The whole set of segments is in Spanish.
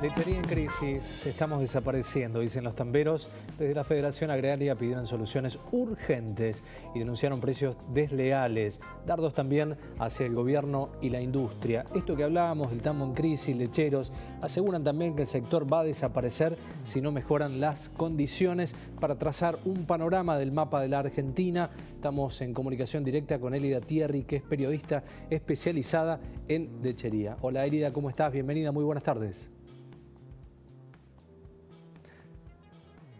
Lechería en crisis, estamos desapareciendo, dicen los tamberos. Desde la Federación Agraria pidieron soluciones urgentes y denunciaron precios desleales. Dardos también hacia el gobierno y la industria. Esto que hablábamos del tambo en crisis, lecheros, aseguran también que el sector va a desaparecer si no mejoran las condiciones para trazar un panorama del mapa de la Argentina. Estamos en comunicación directa con Elida Thierry, que es periodista especializada en lechería. Hola Elida, ¿cómo estás? Bienvenida, muy buenas tardes.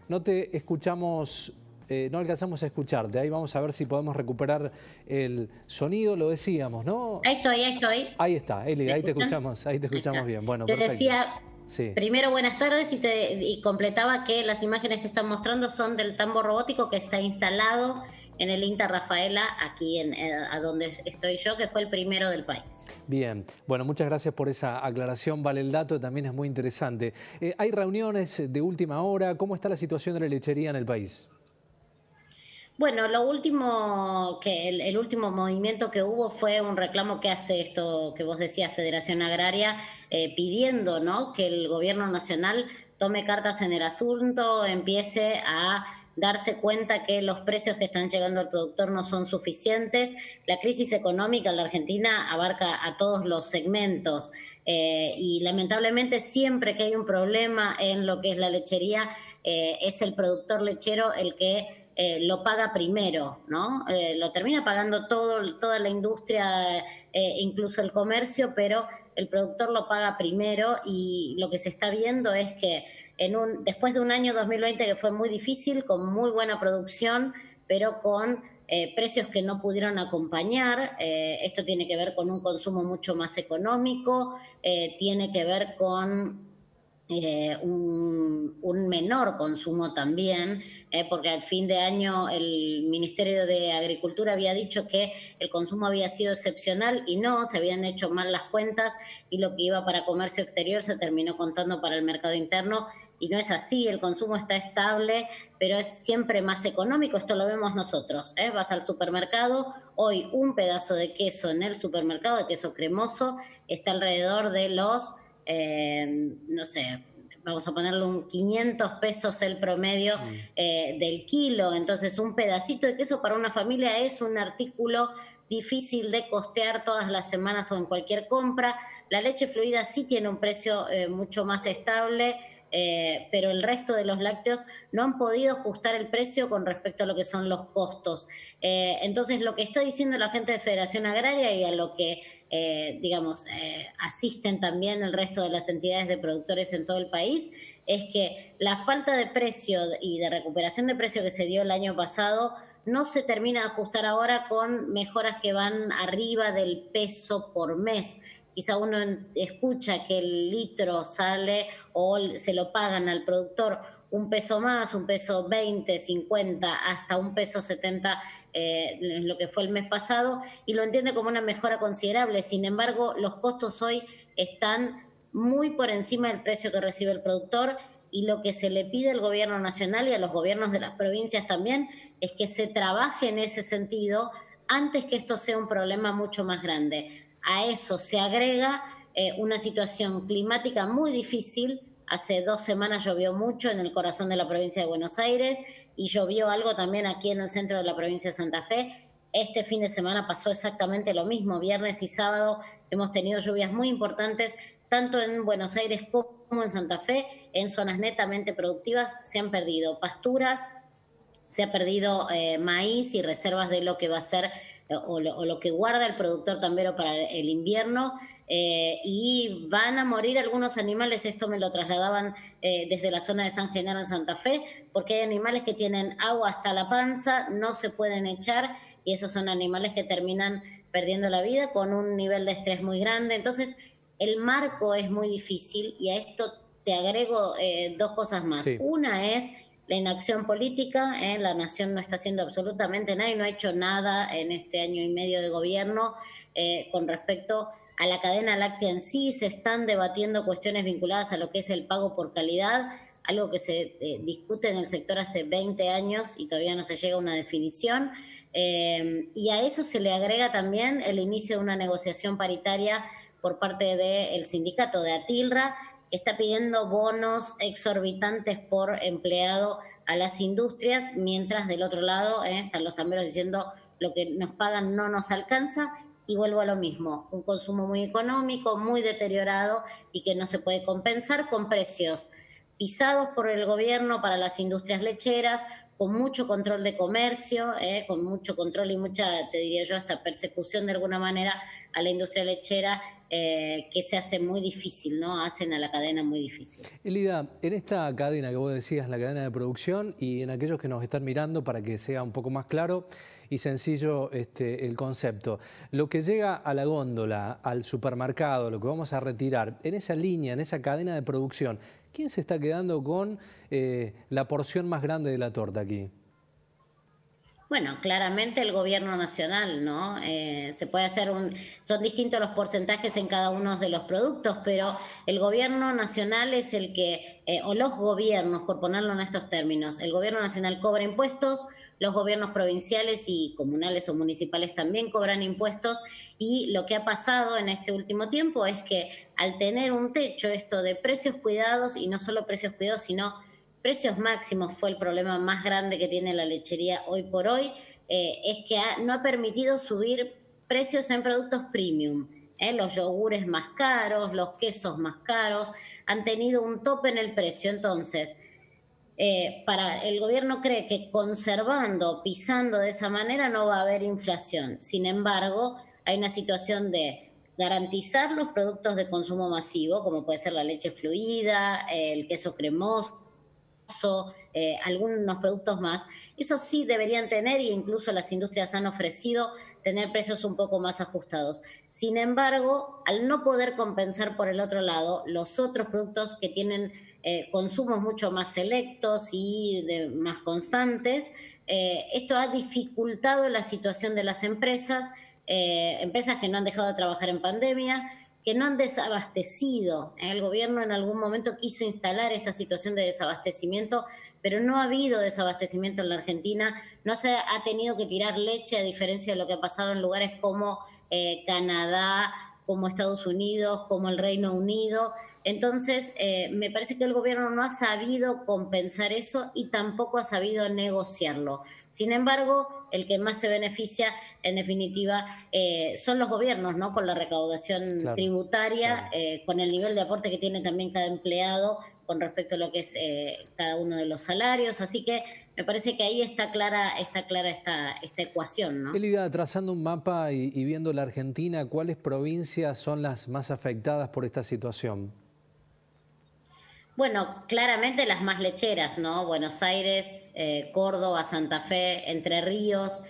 No te escuchamos, no alcanzamos a escucharte. Ahí vamos a ver si podemos recuperar el sonido, lo decíamos, ¿no? Ahí estoy, ahí estoy. Ahí está, Elida, ahí te escuchamos bien. Bueno, te perfecto. decía, sí. Primero buenas tardes y completaba que las imágenes que están mostrando son del tambo robótico que está instalado en el INTA Rafaela, aquí a donde estoy yo, que fue el primero del país. Bien, bueno, muchas gracias por esa aclaración. Vale, el dato también es muy interesante. ¿Hay reuniones de última hora? ¿Cómo está la situación de la lechería en el país? Bueno, el último movimiento que hubo fue un reclamo que hace esto que vos decías, Federación Agraria, pidiendo, ¿no?, que el gobierno nacional tome cartas en el asunto, empiece a darse cuenta que los precios que están llegando al productor no son suficientes. La crisis económica en la Argentina abarca a todos los segmentos y lamentablemente siempre que hay un problema en lo que es la lechería, es el productor lechero el que lo paga primero, ¿no? Lo termina pagando toda la industria, incluso el comercio, pero el productor lo paga primero y lo que se está viendo es que después de un año 2020 que fue muy difícil, con muy buena producción, pero con precios que no pudieron acompañar. Esto tiene que ver con un consumo mucho más económico, tiene que ver con un menor consumo también, porque al fin de año el Ministerio de Agricultura había dicho que el consumo había sido excepcional y no, se habían hecho mal las cuentas y lo que iba para comercio exterior se terminó contando para el mercado interno y no es así, el consumo está estable, pero es siempre más económico, esto lo vemos nosotros, vas al supermercado, hoy un pedazo de queso en el supermercado, de queso cremoso, está alrededor de los no sé, vamos a ponerle un 500 pesos el promedio del kilo. Entonces, un pedacito de queso para una familia es un artículo difícil de costear todas las semanas o en cualquier compra. La leche fluida sí tiene un precio mucho más estable, pero el resto de los lácteos no han podido ajustar el precio con respecto a lo que son los costos. Entonces, lo que está diciendo la gente de Federación Agraria y a lo que asisten también el resto de las entidades de productores en todo el país, es que la falta de precio y de recuperación de precio que se dio el año pasado no se termina de ajustar ahora con mejoras que van arriba del peso por mes. Quizá uno escucha que el litro sale o se lo pagan al productor un peso más, un peso 20, 50, hasta un peso 70, lo que fue el mes pasado, y lo entiende como una mejora considerable. Sin embargo, los costos hoy están muy por encima del precio que recibe el productor y lo que se le pide al gobierno nacional y a los gobiernos de las provincias también es que se trabaje en ese sentido antes que esto sea un problema mucho más grande. A eso se agrega una situación climática muy difícil. Hace 2 semanas llovió mucho en el corazón de la provincia de Buenos Aires y llovió algo también aquí en el centro de la provincia de Santa Fe. Este fin de semana pasó exactamente lo mismo. Viernes y sábado hemos tenido lluvias muy importantes, tanto en Buenos Aires como en Santa Fe. En zonas netamente productivas se han perdido pasturas, se ha perdido maíz y reservas de lo que va a ser o lo que guarda el productor tambero para el invierno, y van a morir algunos animales. Esto me lo trasladaban desde la zona de San Genaro en Santa Fe, porque hay animales que tienen agua hasta la panza, no se pueden echar y esos son animales que terminan perdiendo la vida con un nivel de estrés muy grande. Entonces el marco es muy difícil y a esto te agrego 2 cosas más. Sí. Una es la inacción política, la nación no está haciendo absolutamente nada y no ha hecho nada en este año y medio de gobierno con respecto a la cadena láctea en sí. Se están debatiendo cuestiones vinculadas a lo que es el pago por calidad, algo que se discute en el sector hace 20 años y todavía no se llega a una definición. Y a eso se le agrega también el inicio de una negociación paritaria por parte del sindicato de Atilra, que está pidiendo bonos exorbitantes por empleado a las industrias, mientras del otro lado están los tamberos diciendo lo que nos pagan no nos alcanza. Y vuelvo a lo mismo, un consumo muy económico, muy deteriorado y que no se puede compensar con precios pisados por el gobierno para las industrias lecheras, con mucho control de comercio, con mucho control y mucha, te diría yo, hasta persecución de alguna manera a la industria lechera, que se hace muy difícil, ¿no? Hacen a la cadena muy difícil. Elida, en esta cadena que vos decías, la cadena de producción, y en aquellos que nos están mirando para que sea un poco más claro y sencillo el concepto, lo que llega a la góndola, al supermercado, lo que vamos a retirar, en esa línea, en esa cadena de producción, ¿quién se está quedando con la porción más grande de la torta aquí? Bueno, claramente el gobierno nacional, ¿no? Se puede hacer son distintos los porcentajes en cada uno de los productos, pero el gobierno nacional es el que, o los gobiernos, por ponerlo en estos términos, el gobierno nacional cobra impuestos, los gobiernos provinciales y comunales o municipales también cobran impuestos, y lo que ha pasado en este último tiempo es que al tener un techo, esto de precios cuidados, y no solo precios cuidados, sino precios máximos fue el problema más grande que tiene la lechería hoy por hoy, es que no ha permitido subir precios en productos premium. Los yogures más caros, los quesos más caros, han tenido un tope en el precio. Entonces, para el gobierno cree que conservando, pisando de esa manera no va a haber inflación. Sin embargo, hay una situación de garantizar los productos de consumo masivo, como puede ser la leche fluida, el queso cremoso, algunos productos más. Eso sí deberían tener, e incluso las industrias han ofrecido tener precios un poco más ajustados. Sin embargo, al no poder compensar por el otro lado los otros productos que tienen consumos mucho más selectos y más constantes, esto ha dificultado la situación de las empresas, empresas que no han dejado de trabajar en pandemia, que no han desabastecido. El gobierno en algún momento quiso instalar esta situación de desabastecimiento, pero no ha habido desabastecimiento en la Argentina, no se ha tenido que tirar leche, a diferencia de lo que ha pasado en lugares como Canadá, como Estados Unidos, como el Reino Unido. Entonces, me parece que el gobierno no ha sabido compensar eso y tampoco ha sabido negociarlo. Sin embargo, el que más se beneficia, en definitiva, son los gobiernos, ¿no? Con la recaudación tributaria, claro. Con el nivel de aporte que tiene también cada empleado con respecto a lo que es cada uno de los salarios. Así que me parece que ahí está clara esta ecuación, ¿no? Elida, trazando un mapa y viendo la Argentina, ¿cuáles provincias son las más afectadas por esta situación? Bueno, claramente las más lecheras, ¿no? Buenos Aires, Córdoba, Santa Fe, Entre Ríos,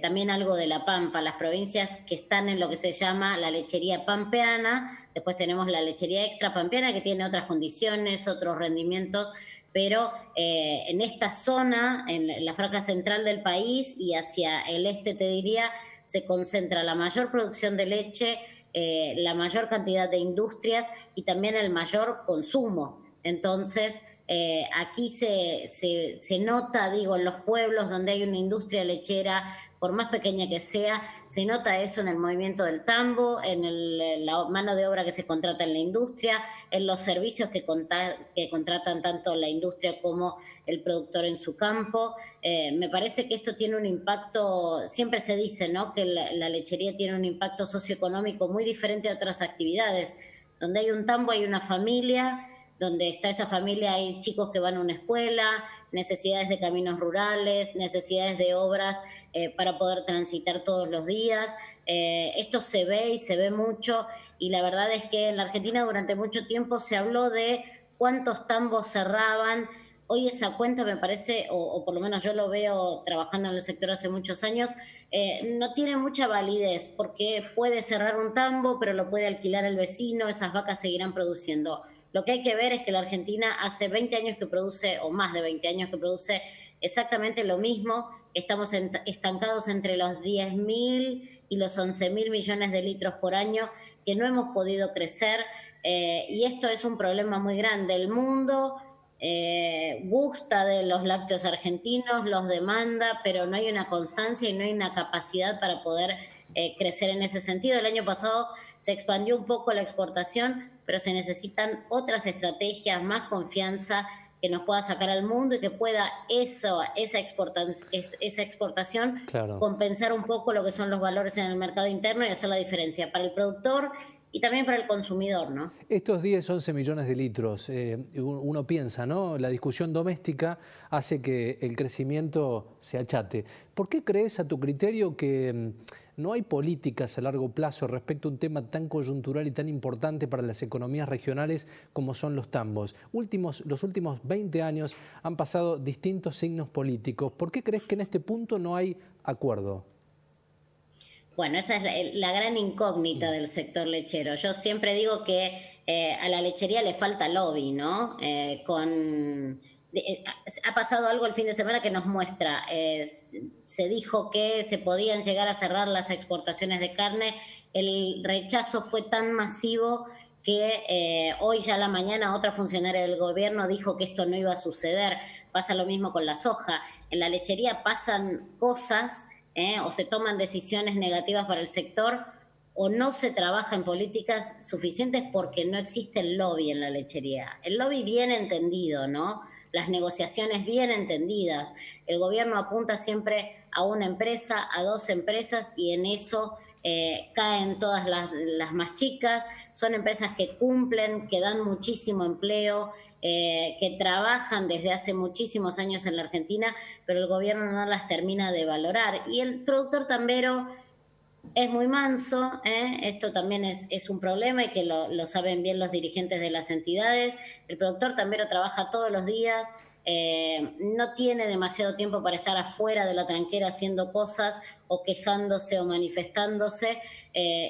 también algo de La Pampa, las provincias que están en lo que se llama la lechería pampeana. Después tenemos la lechería extra pampeana, que tiene otras condiciones, otros rendimientos, pero en esta zona, en la franja central del país y hacia el este, te diría, se concentra la mayor producción de leche, la mayor cantidad de industrias y también el mayor consumo. Entonces, aquí se nota, digo, en los pueblos donde hay una industria lechera, por más pequeña que sea, se nota eso en el movimiento del tambo, en la mano de obra que se contrata en la industria, en los servicios que contratan tanto la industria como el productor en su campo. Me parece que esto tiene un impacto, siempre se dice, ¿no?, que la lechería tiene un impacto socioeconómico muy diferente a otras actividades. Donde hay un tambo hay una familia, donde está esa familia hay chicos que van a una escuela, necesidades de caminos rurales, necesidades de obras para poder transitar todos los días. Esto se ve y se ve mucho, y la verdad es que en la Argentina durante mucho tiempo se habló de cuántos tambos cerraban. Hoy esa cuenta me parece, o por lo menos yo lo veo trabajando en el sector hace muchos años, no tiene mucha validez, porque puede cerrar un tambo, pero lo puede alquilar el vecino, esas vacas seguirán produciendo. Lo que hay que ver es que la Argentina hace 20 años que produce, o más de 20 años que produce exactamente lo mismo. Estamos estancados entre los 10.000 y los 11.000 millones de litros por año, que no hemos podido crecer, y esto es un problema muy grande. El mundo gusta de los lácteos argentinos, los demanda, pero no hay una constancia y no hay una capacidad para poder crecer en ese sentido. El año pasado se expandió un poco la exportación, pero se necesitan otras estrategias, más confianza, que nos pueda sacar al mundo y que pueda esa exportación Claro. compensar un poco lo que son los valores en el mercado interno y hacer la diferencia para el productor y también para el consumidor, ¿no? Estos 10, 11 millones de litros, uno piensa, ¿no? La discusión doméstica hace que el crecimiento se achate. ¿Por qué crees, a tu criterio, que no hay políticas a largo plazo respecto a un tema tan coyuntural y tan importante para las economías regionales como son los tambos? Los últimos 20 años han pasado distintos signos políticos. ¿Por qué crees que en este punto no hay acuerdo? Bueno, esa es la gran incógnita del sector lechero. Yo siempre digo que a la lechería le falta lobby, ¿no? Ha pasado algo el fin de semana que nos muestra, se dijo que se podían llegar a cerrar las exportaciones de carne, el rechazo fue tan masivo que hoy ya a la mañana otra funcionaria del gobierno dijo que esto no iba a suceder. Pasa lo mismo con la soja. En la lechería pasan cosas, o se toman decisiones negativas para el sector, o no se trabaja en políticas suficientes porque no existe el lobby en la lechería. El lobby bien entendido, ¿no? Las negociaciones bien entendidas. El gobierno apunta siempre a una empresa, a dos empresas, y en eso caen todas las más chicas. Son empresas que cumplen, que dan muchísimo empleo, que trabajan desde hace muchísimos años en la Argentina, pero el gobierno no las termina de valorar. Y el productor tambero es muy manso, esto también es un problema y que lo saben bien los dirigentes de las entidades. El productor tambero trabaja todos los días, no tiene demasiado tiempo para estar afuera de la tranquera haciendo cosas o quejándose o manifestándose,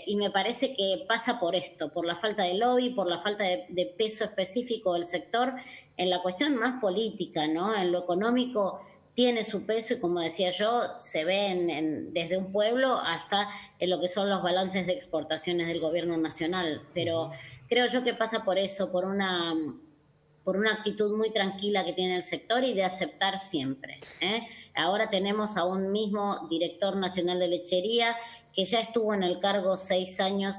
y me parece que pasa por esto, por la falta de lobby, por la falta de peso específico del sector en la cuestión más política, ¿no? En lo económico tiene su peso y, como decía yo, se ve desde un pueblo hasta en lo que son los balances de exportaciones del gobierno nacional. Pero creo yo que pasa por eso, por una actitud muy tranquila que tiene el sector y de aceptar siempre. Ahora tenemos a un mismo director nacional de lechería que ya estuvo en el cargo 6 años,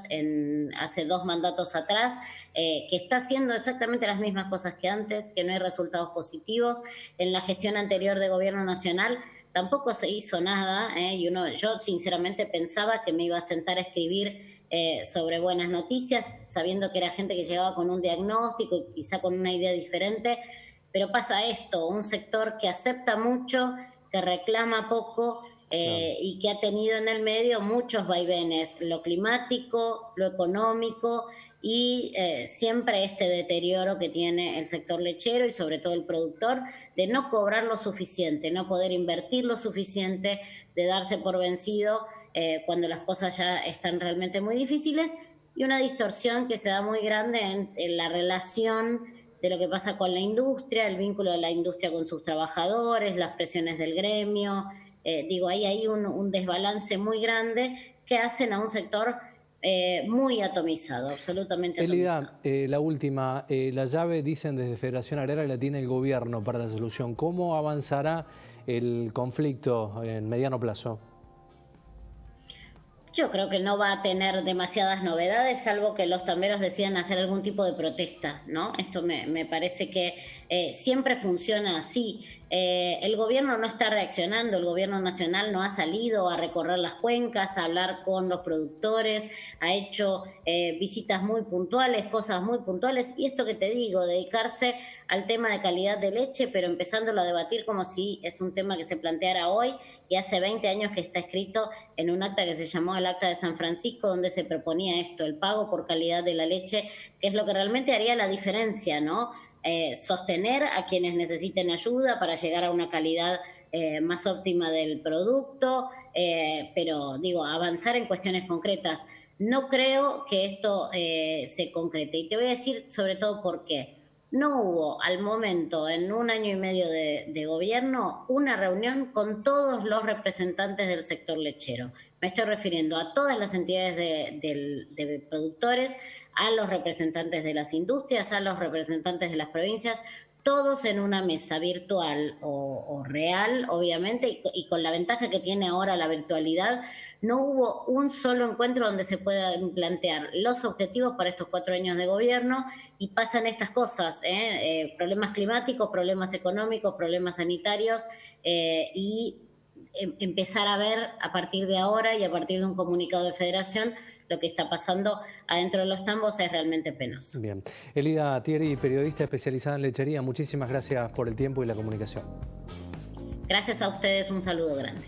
hace 2 mandatos atrás, que está haciendo exactamente las mismas cosas que antes, que no hay resultados positivos. En la gestión anterior de gobierno nacional tampoco se hizo nada, yo sinceramente pensaba que me iba a sentar a escribir sobre buenas noticias, sabiendo que era gente que llegaba con un diagnóstico y quizá con una idea diferente, pero pasa esto, un sector que acepta mucho, que reclama poco, y que ha tenido en el medio muchos vaivenes, lo climático, lo económico y siempre este deterioro que tiene el sector lechero y sobre todo el productor, de no cobrar lo suficiente, no poder invertir lo suficiente, de darse por vencido cuando las cosas ya están realmente muy difíciles, y una distorsión que se da muy grande en la relación de lo que pasa con la industria, el vínculo de la industria con sus trabajadores, las presiones del gremio. Ahí hay un desbalance muy grande que hacen a un sector muy atomizado, absolutamente atomizado. Elida, la última, la llave, dicen desde Federación Agraria, la tiene el gobierno para la solución. ¿Cómo avanzará el conflicto en mediano plazo? Yo creo que no va a tener demasiadas novedades, salvo que los tamberos decidan hacer algún tipo de protesta, ¿no? Esto me parece que siempre funciona así. El gobierno no está reaccionando, el gobierno nacional no ha salido a recorrer las cuencas, a hablar con los productores, ha hecho visitas muy puntuales, cosas muy puntuales, y esto que te digo, dedicarse al tema de calidad de leche, pero empezándolo a debatir como si es un tema que se planteara hoy, y hace 20 años que está escrito en un acta que se llamó el Acta de San Francisco, donde se proponía esto, el pago por calidad de la leche, que es lo que realmente haría la diferencia, ¿no? Sostener a quienes necesiten ayuda para llegar a una calidad más óptima del producto, pero avanzar en cuestiones concretas. No creo que esto se concrete, y te voy a decir sobre todo por qué. No hubo al momento, en 1 año y medio de gobierno, una reunión con todos los representantes del sector lechero. Me estoy refiriendo a todas las entidades de productores, a los representantes de las industrias, a los representantes de las provincias, todos en una mesa virtual o real, obviamente, y con la ventaja que tiene ahora la virtualidad, no hubo un solo encuentro donde se puedan plantear los objetivos para estos 4 años de gobierno y pasan estas cosas, problemas climáticos, problemas económicos, problemas sanitarios y empezar a ver a partir de ahora y a partir de un comunicado de federación lo que está pasando adentro de los tambos es realmente penoso. Bien. Elida Thierry, periodista especializada en lechería, muchísimas gracias por el tiempo y la comunicación. Gracias a ustedes, un saludo grande.